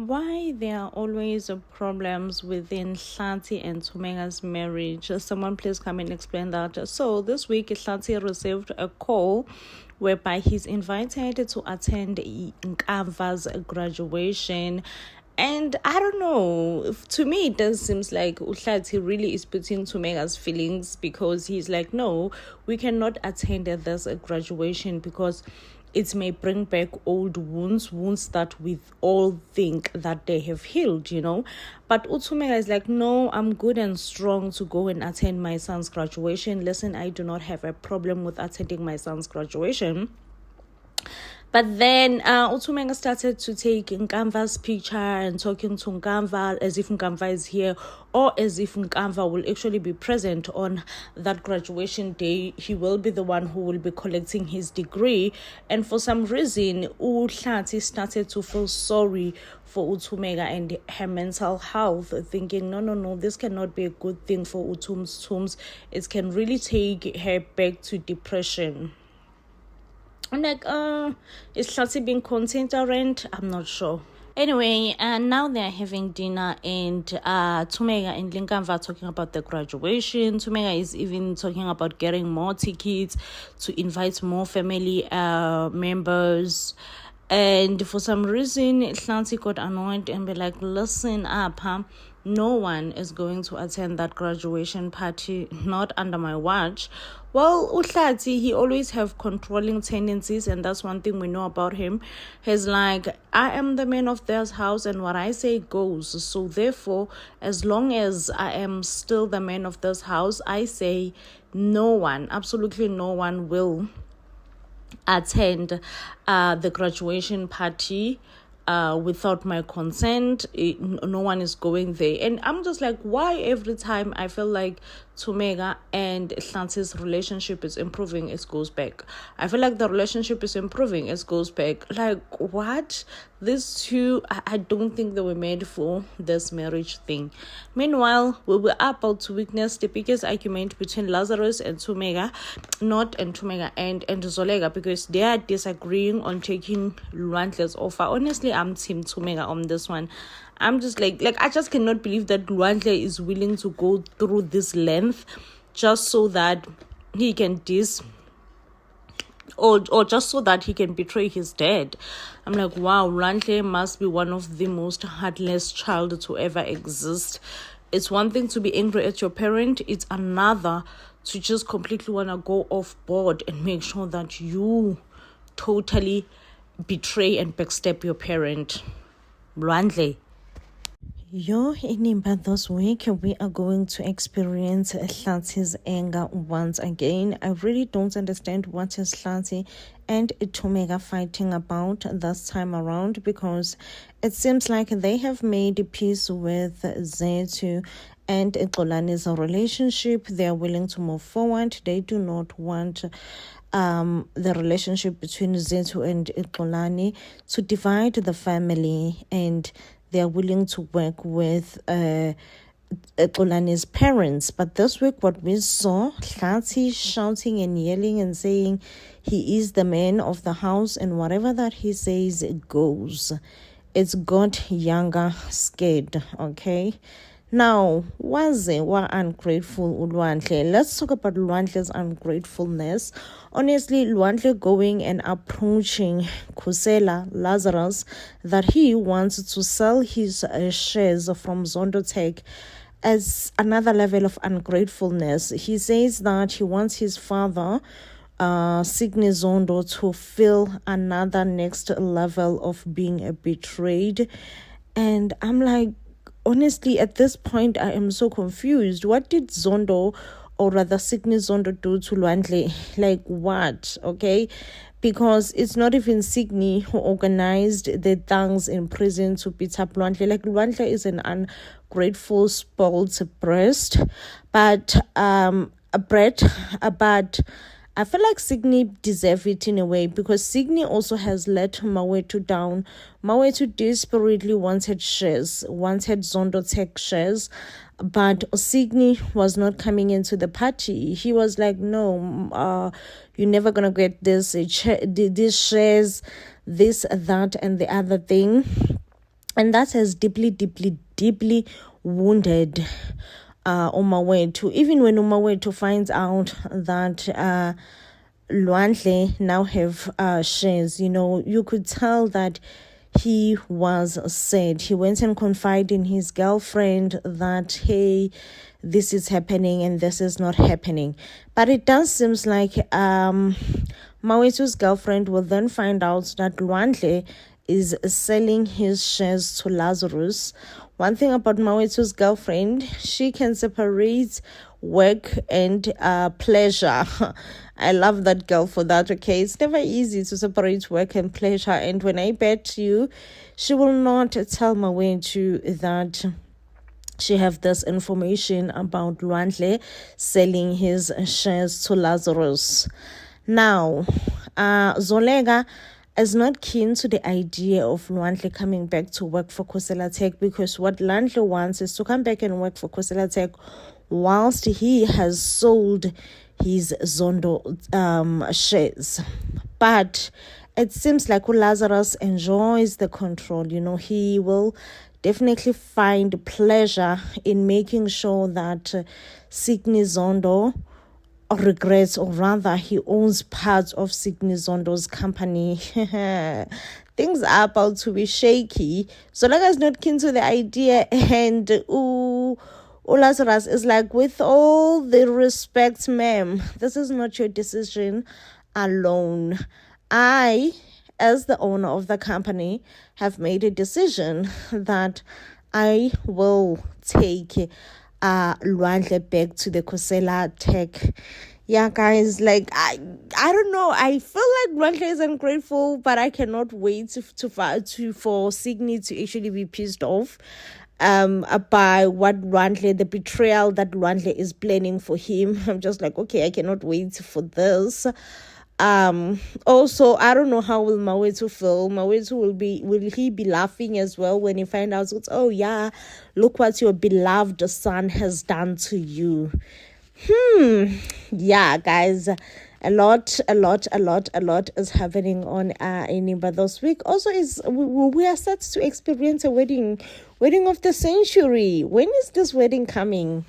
Why there are always problems within Hlatsi and Tumega's marriage? Someone please come and explain that. So this week, Hlatsi received a call whereby he's invited to attend Nkava's graduation. And I don't know, to me it does seems like Hlatsi really is putting Tumega's feelings, because he's like, no, we cannot attend this graduation because it may bring back old wounds that we all think that they have healed, But Utumega is like, no, I'm good and strong to go and attend my son's graduation. Listen, I do not have a problem with attending my son's graduation. But then Utumega started to take Nkamva's picture and talking to Nkamva as if Nkamva is here, or as if Nkamva will actually be present on that graduation day. He will be the one who will be collecting his degree. And for some reason, Hlatsi started to feel sorry for Utumega and her mental health, thinking, no, this cannot be a good thing for Tums. It can really take her back to depression. I'm like, is Hlatsi being considerate? I'm not sure. Anyway, now they're having dinner, and Tumega and Nkamva are talking about the graduation. Tumega is even talking about getting more tickets to invite more family members. And for some reason, Hlatsi got annoyed and be like, listen up, no one is going to attend that graduation party, not under my watch. Well, Hlatsi, he always have controlling tendencies, and that's one thing we know about him. He's like, I am the man of this house, and what I say goes. So therefore, as long as I am still the man of this house, I say no one, absolutely no one will attend the graduation party without my consent. No one is going there. And I'm just like, why every time I feel like Tumega and Hlansi's relationship is improving, it goes back? I feel like the relationship is improving, it goes back. Like, what? These two, I don't think they were made for this marriage thing. Meanwhile, we were about to witness the biggest argument between Lazarus and Tumega, and Zolega, because they are disagreeing on taking Luandle's offer. Honestly, I'm team Tumega on this one. I'm just like I just cannot believe that Luandle is willing to go through this length just so that he can or just so that he can betray his dad. I'm like, wow, Luandle must be one of the most heartless child to ever exist. It's one thing to be angry at your parent, it's another to just completely want to go off board and make sure that you totally betray and backstab your parent. Luandle. In Inimba this week, we are going to experience Hlatsi's anger once again. I really don't understand what is Hlatsi and Tumega fighting about this time around, because it seems like they have made peace with Zethu and Xolani's relationship. They are willing to move forward. They do not want the relationship between Zethu and Xolani to divide the family, and they are willing to work with Xolani's parents. But this week, what we saw, Hlatsi shouting and yelling and saying he is the man of the house, and whatever that he says, it goes. It's got Younger scared, okay? Now, was ungrateful Luandle? Let's talk about Luandle's ungratefulness. Honestly, Luandle going and approaching Khusela Lazarus that he wants to sell his shares from Zondotech as another level of ungratefulness. He says that he wants his father, Signy Zondo, to feel another next level of being betrayed. And I'm like, honestly, at this point, I am so confused. What did Zondo, or rather Signy Zondo, do to Luandle? Like, what? Okay? Because it's not even Signy who organized the thugs in prison to beat up Luandle. Like, Luandle is an ungrateful, spoiled breast. But, but I feel like Signy deserves it in a way, because Signy also has let Mawetu down. Mawetu desperately wanted Zondotech shares, but Signy was not coming into the party. He was like, no, you're never going to get these shares, this, that, and the other thing. And that has deeply wounded Umawethu. Even when Umawethu finds out that Lwandle now have shares, you could tell that he was sad. He went and confided in his girlfriend that, hey, this is happening and this is not happening. But it does seem like Mawethu's girlfriend will then find out that Lwandle is selling his shares to Lazarus. One thing about Mawethu's girlfriend, she can separate work and pleasure. I love that girl for that, okay? It's never easy to separate work and pleasure. And when I bet you, she will not tell Mawethu that she have this information about Lwandle selling his shares to Lazarus. Now, Dzoleka is not keen to the idea of Lwandle coming back to work for Khosela Tech, because what Lwandle wants is to come back and work for Khosela Tech whilst he has sold his Zondo shares. But it seems like Lazarus enjoys the control. He will definitely find pleasure in making sure that Signy Zondo regrets, or rather he owns parts of Signy Zondo's company. Things are about to be shaky. Dzoleka is not keen to the idea, and Lazarus is like, with all the respect, ma'am, this is not your decision alone. I, as the owner of the company, have made a decision that I will take Lwandle back to the Khosela Tech. Yeah, guys, like I don't know. I feel like Lwandle is ungrateful, but I cannot wait for Signy to actually be pissed off by what Lwandle, the betrayal that Lwandle is planning for him. I'm just like, okay, I cannot wait for this. Also, I don't know how will Mawethu feel. Will he be laughing as well when he finds out, oh yeah, look what your beloved son has done to you. Yeah, guys, a lot is happening on Enyimba this week. Also, we are set to experience a wedding of the century. When is this wedding coming?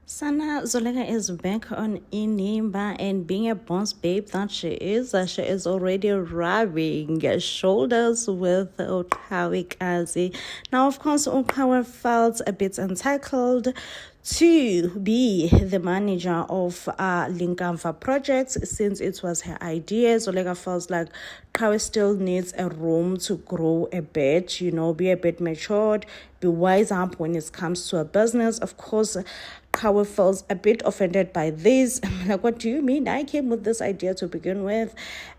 Sana Dzoleka is back on Enyimba, and being a boss babe that she is already rubbing shoulders with Uqhawekazi. Now, of course, Uqhawe felt a bit entitled to be the manager of Linkamva Projects since it was her idea. Dzoleka feels like Uqhawe still needs a room to grow a bit, be a bit matured, be wise up when it comes to a business. Of course, Uqhawe feels a bit offended by this. Like, what do you mean? I came with this idea to begin with.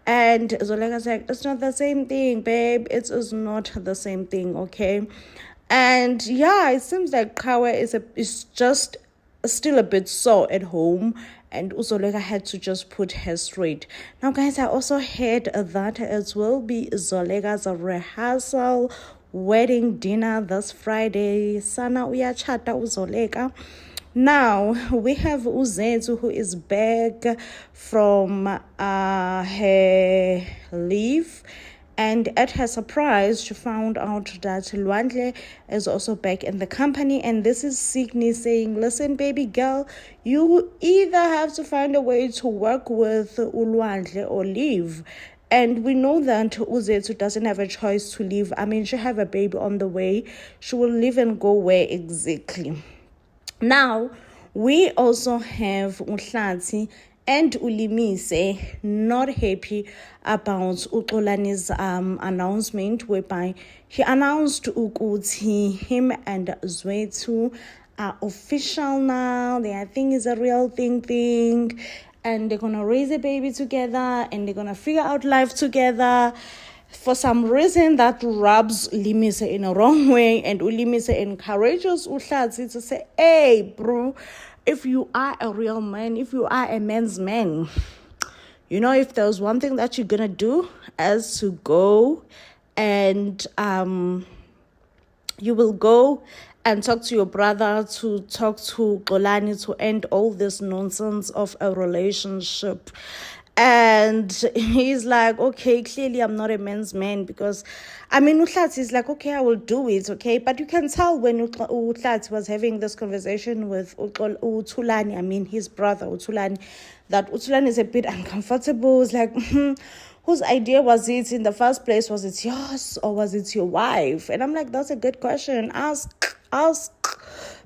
And Dzoleka's like, it's not the same thing, babe. It is not the same thing, okay? And yeah, it seems like Uqhawe is just still a bit sore at home, and Dzoleka had to just put her straight. Now, guys, I also heard that it will be Dzoleka's rehearsal wedding dinner this Friday. Sana uyachata uZoleka. Now, we have Uzethu, who is back from her leave. And at her surprise, she found out that Lwandle is also back in the company. And this is Signy saying, listen, baby girl, you either have to find a way to work with Lwandle or leave. And we know that Uzethu doesn't have a choice to leave. I mean, she have a baby on the way. She will leave and go where exactly? Now, we also have Unhlanhla and Ulimise not happy about Uxolani's announcement, whereby he announced ukuthi him and Zwethu are official now. I think it's a real thing, and they're gonna raise a baby together, and they're gonna figure out life together. For some reason, that rubs Limise in a wrong way, and Ulimise encourages Unhlanhla to say, hey, bro, if you are a real man, if you are a man's man, if there's one thing that you're going to do is to go and you will go and talk to your brother, to talk to Xolani, to end all this nonsense of a relationship. And he's like, okay, clearly I'm not a man's man, because Uhlati is like, okay, I will do it, okay? But you can tell when Uhlati was having this conversation with Utulani, his brother Utulani, that Utulani is a bit uncomfortable. It's like, whose idea was it in the first place? Was it yours or was it your wife? And I'm like, that's a good question. Ask.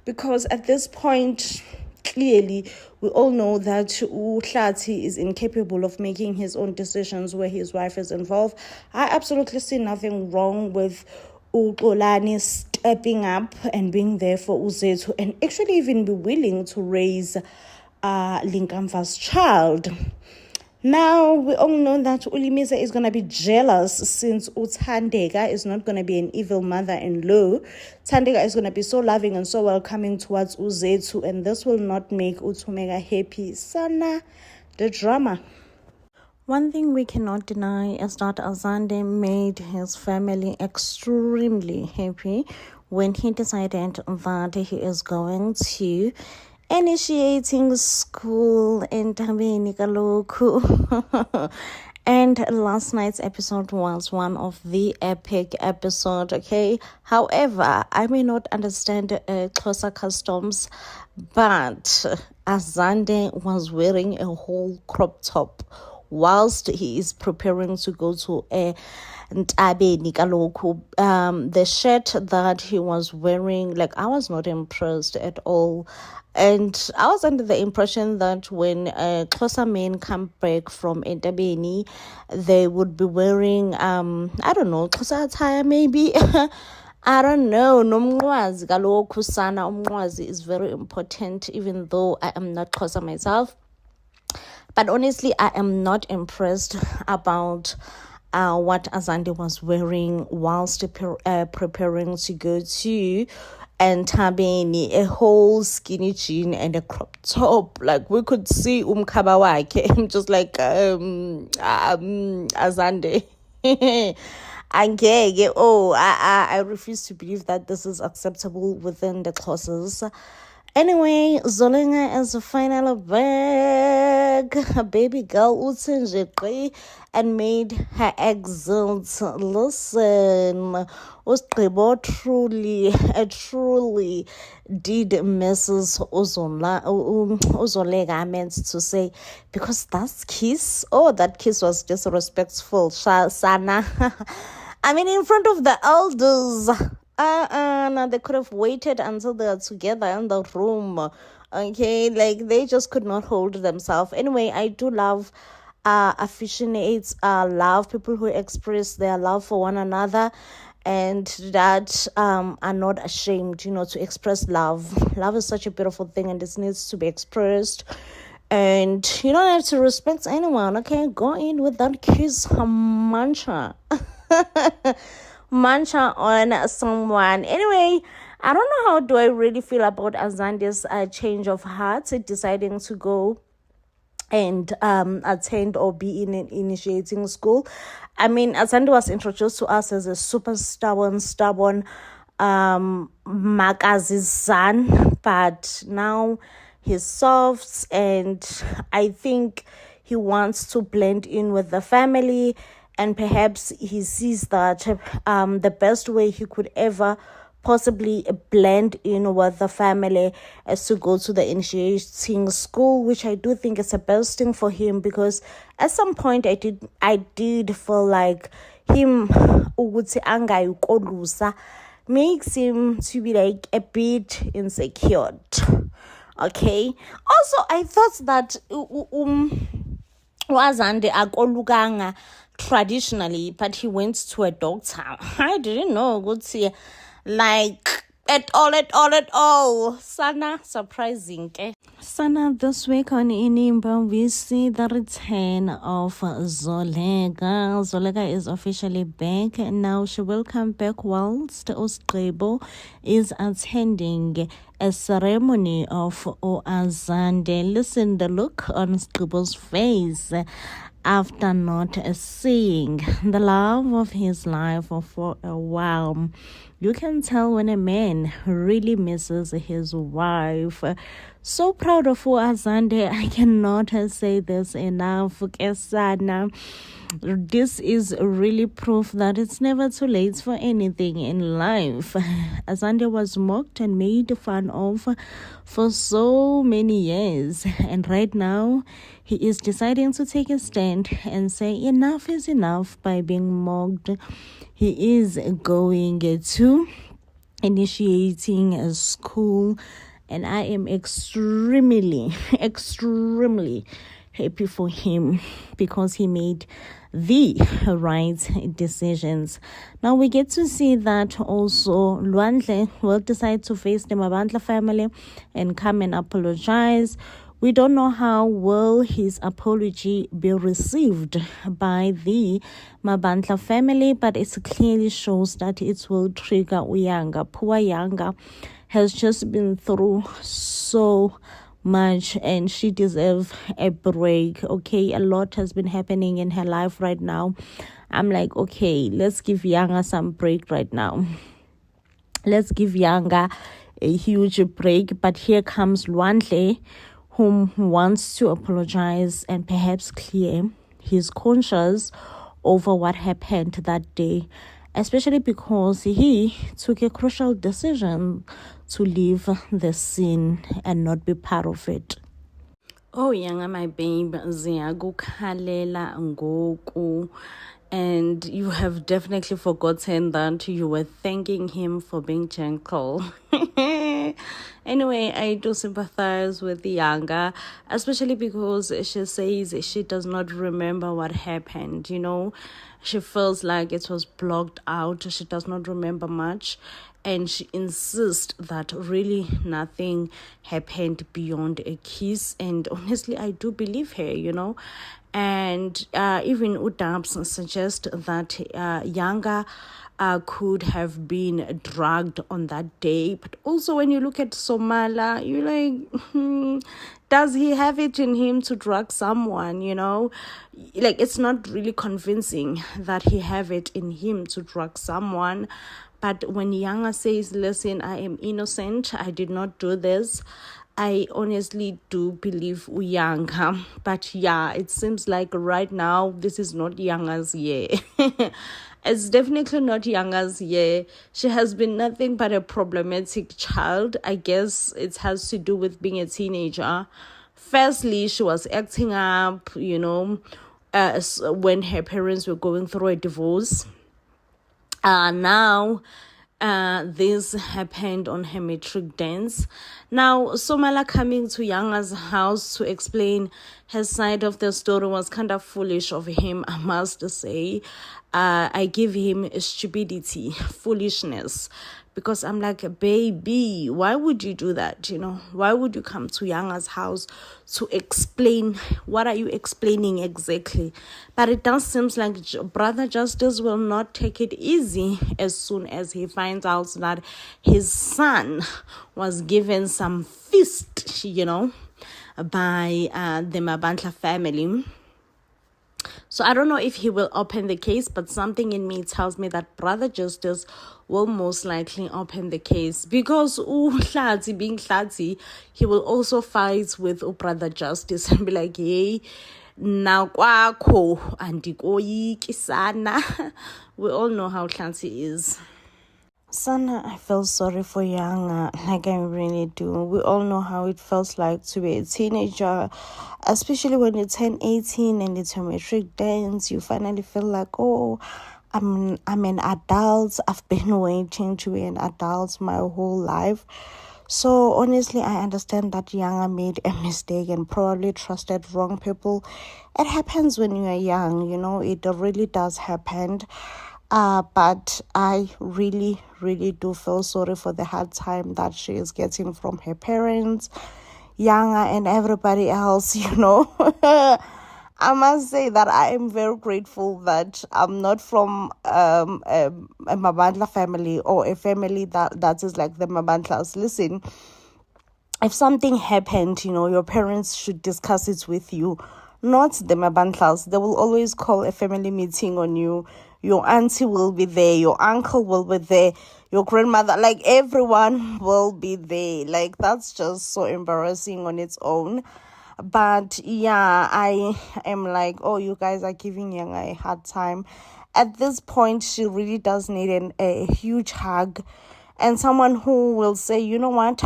Because at this point, clearly, we all know that Uhlati is incapable of making his own decisions where his wife is involved. I absolutely see nothing wrong with Uxolani stepping up and being there for Uzethu, and actually even be willing to raise Linkamfa's child. Now, we all know that Ulimisa is going to be jealous, since Uthandeka is not going to be an evil mother-in-law. Thandeka is going to be so loving and so welcoming towards Uzethu, and this will not make Uthumeka happy. Sana, the drama. One thing we cannot deny is that Azande made his family extremely happy when he decided that he is going to initiating school in Tabeni Kaloku. And last night's episode was one of the epic episodes, okay? However, I may not understand Xhosa customs, but Azande was wearing a whole crop top whilst he is preparing to go to Ntabeni Kaloku. The shirt that he was wearing, like, I was not impressed at all. And I was under the impression that when Xhosa men come back from Ntabeni, they would be wearing, I don't know, Xhosa attire maybe. I don't know. Nomncwazi kaloku sana. Umncwazi is very important, even though I am not Xhosa myself. But honestly, I am not impressed about what Azande was wearing whilst preparing to go to Ntabeni, a whole skinny jean and a crop top. Like, we could see umkhaba wakhe. I'm just like, Azande. I refuse to believe that this is acceptable within the Xhosas. Anyway, Zolenga is finally back. Her baby girl Utsenjekri and made her exit. Listen, Ustribo truly did Mrs. Uzolega meant to say, because that kiss was disrespectful. Sana. In front of the elders. No, they could have waited until they are together in the room. Okay, like, they just could not hold themselves. Anyway, I do love aficionates, love people who express their love for one another, and that are not ashamed, to express love. Love is such a beautiful thing, and this needs to be expressed. And you don't have to respect anyone, okay? Go in with that kiss mantra. Mancha on someone. Anyway, I don't know how do I really feel about Azande's change of heart, deciding to go and attend or be in an initiating school. Azande was introduced to us as a super stubborn Makazi's son, but now he's soft, and I think he wants to blend in with the family. And perhaps he sees that the best way he could ever possibly blend in with the family is to go to the initiating school, which I do think is the best thing for him, because at some point I did feel like him makes him to be like a bit insecure. Okay. Also, I thought that Azande akolukanga traditionally, but he went to a doctor. I didn't know. Good see, like, at all. Sana, surprising. Sana, this week on Inimba, we see the return of Zolega. Zolega is officially back, and now she will come back whilst Ustribo is attending a ceremony of Azande. Listen, the look on Ustribo's face after not seeing the love of his life for a while. You can tell when a man really misses his wife. So proud of Azande. I cannot say this enough. Kesana. This is really proof that it's never too late for anything in life. Azande was mocked and made fun of for so many years. And right now, he is deciding to take a stand and say enough is enough by being mocked. He is going to initiating a school, and I am extremely happy for him because he made the right decisions. Now we get to see that also Lwandle will decide to face the Mabandla family and come and apologize. We don't know how will his apology be received by the Mabandla family, but it clearly shows that it will trigger Uyanga. Poor Yanga has just been through so much and she deserves a break. Okay, a lot has been happening in her life right now. I'm like, okay, let's give Yanga some break right now. Let's give Yanga a huge break. But here comes Lwandle, whom wants to apologize and perhaps clear his conscience over what happened that day, especially because he took a crucial decision to leave the scene and not be part of it. Oh, Yanga, my babe, ziyakukhalela ngoku. And you have definitely forgotten that you were thanking him for being gentle. Anyway, I do sympathize with Yanga, especially because she says she does not remember what happened. You know, she feels like it was blocked out. She does not remember much. And she insists that really nothing happened beyond a kiss. And honestly, I do believe her, you know. And even Udabs suggest that Yanga could have been drugged on that day. But also when you look at Somala, you're like, does he have it in him to drug someone, you know? Like, it's not really convincing that he have it in him to drug someone. But when Yanga says, listen, I am innocent, I did not do this, I honestly do believe Uyanga. But yeah, it seems like right now, this is not Yanga's year. It's definitely not Yanga's year. She has been nothing but a problematic child. I guess it has to do with being a teenager. Firstly, she was acting up, you know, when her parents were going through a divorce. Now, this happened on her matric dance. Now, Somala coming to Yanga's house to explain her side of the story was kind of foolish of him, I must say. I give him stupidity, foolishness. Because I'm like, baby, why would you do that? You know, why would you come to Yanga's house to explain? What are you explaining exactly? But it does seem like Brother Justice will not take it easy as soon as he finds out that his son was given some feast, you know, by the Mabandla family. So I don't know if he will open the case, but something in me tells me that Brother Justice will most likely open the case because Hlazi being Hlazi, he will also fight with Brother Justice and be like, hey, now kwakho andikoyi kisana. We all know how Hlazi is. Sana, I feel sorry for Yanga, like I really do. We all know how it feels like to be a teenager, especially when you turn 18 and it's a matric dance. You finally feel like, oh, I'm an adult. I've been waiting to be an adult my whole life. So honestly, I understand that Yanga made a mistake and probably trusted wrong people. It happens when you are young, you know, it really does happen. But I really do feel sorry for the hard time that she is getting from her parents, Yanga, and everybody else, you know. I must say that I am very grateful that I'm not from a Mabandla family or a family that is like the Mabandlas. Listen, if something happened, you know, your parents should discuss it with you, not the Mabandlas. They will always call a family meeting on you. Your auntie will be there. Your uncle will be there. your grandmother, like everyone will be there. Like that's just so embarrassing on its own. But yeah, I am like, oh, you guys are giving Young a hard time. At this point, she really does need a huge hug and someone who will say, you know what,